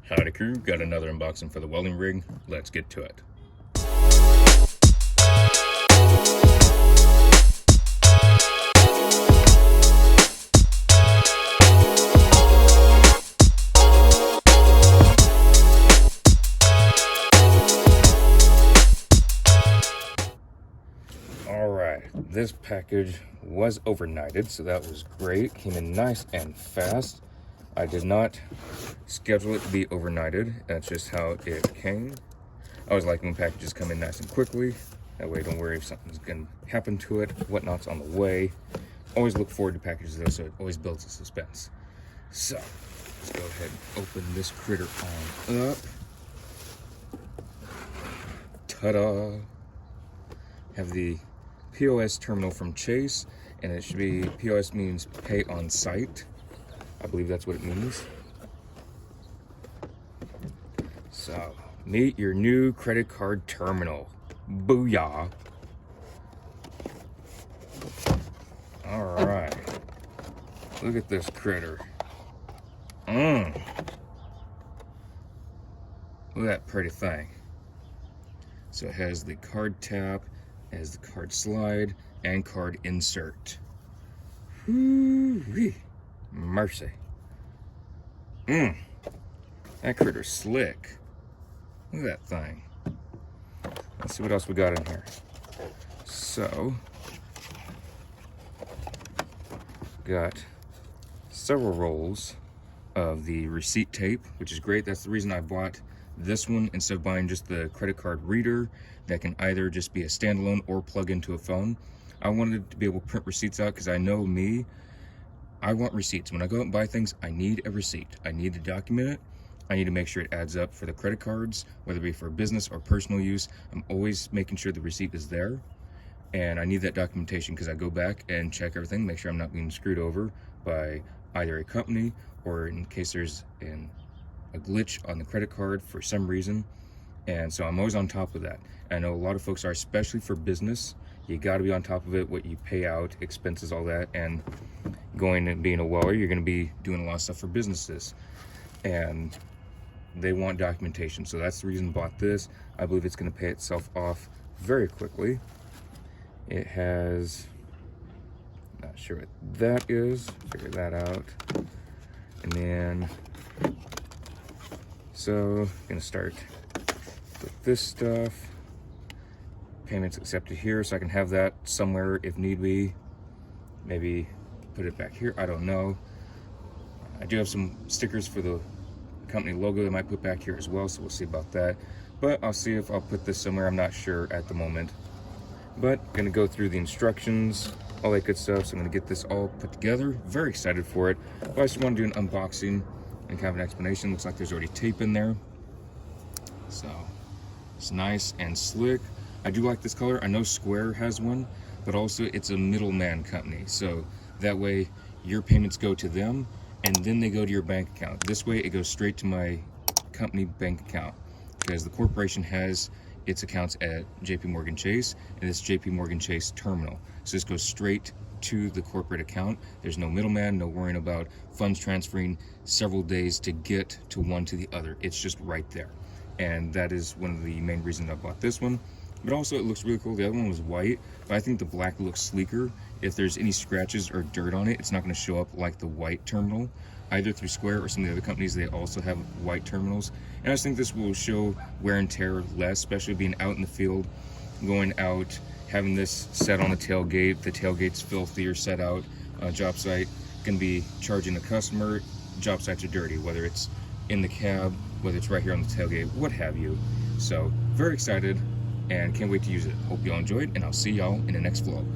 Howdy crew, got another unboxing for the welding rig. Let's get to it. Alright, this package was overnighted, so that was great. Came in nice and fast. I did not schedule it to be overnighted. That's just how it came. I always like when packages come in nice and quickly. That way I don't worry if something's going to happen to it, whatnot's on the way. Always look forward to packages though, so it always builds a suspense. So, let's go ahead and open this critter on up. Ta-da! Have the POS terminal from Chase, and it should be, POS means pay on site. I believe that's what it means. So, meet your new credit card terminal. Booyah. Alright. Look at this critter. Look at that pretty thing. So it has the card tap, it has the card slide, and card insert. Whoo-wee. Mercy. That critter's slick. Look at that thing. Let's see what else we got in here. So, got several rolls of the receipt tape, which is great. That's the reason I bought this one instead of buying just the credit card reader that can either just be a standalone or plug into a phone. I wanted to be able to print receipts out because I know me, I want receipts. When I go out and buy things, I need a receipt. I need to document it. I need to make sure it adds up for the credit cards, whether it be for business or personal use. I'm always making sure the receipt is there. And I need that documentation because I go back and check everything, make sure I'm not being screwed over by either a company or in case there's a glitch on the credit card for some reason. And so I'm always on top of that. I know a lot of folks are, especially for business. You got to be on top of it, what you pay out, expenses, all that. And going and being a welder, you're going to be doing a lot of stuff for businesses. And they want documentation. So that's the reason I bought this. I believe it's going to pay itself off very quickly. It has, not sure what that is, figure that out. And then, so I'm going to start with this stuff. Payments accepted here, so I can have that somewhere if need be. Maybe put it back here, I don't know. I do have some stickers for the company logo that I might put back here as well, so we'll see about that. But I'll see if I'll put this somewhere, I'm not sure at the moment. But gonna go through the instructions, all that good stuff, so I'm gonna get this all put together. Very excited for it. But I just want to do an unboxing and kind of an explanation. Looks like there's already tape in there. So, it's nice and slick. I do like this color. I know Square has one, but also it's a middleman company. So that way your payments go to them and then they go to your bank account. This way it goes straight to my company bank account because the corporation has its accounts at JP Chase and this JP Chase terminal. So this goes straight to the corporate account. There's no middleman, no worrying about funds transferring several days to get to one to the other. It's just right there. And that is one of the main reasons I bought this one. But also it looks really cool. The other one was white, but I think the black looks sleeker. If there's any scratches or dirt on it, it's not going to show up like the white terminal. Either through Square or some of the other companies, they also have white terminals. And I just think this will show wear and tear less, especially being out in the field, going out, having this set on the tailgate's filthy or set out, job site, can be charging the customer, job sites are dirty, whether it's in the cab, whether it's right here on the tailgate, what have you. So, very excited and can't wait to use it. Hope y'all enjoyed, and I'll see y'all in the next vlog.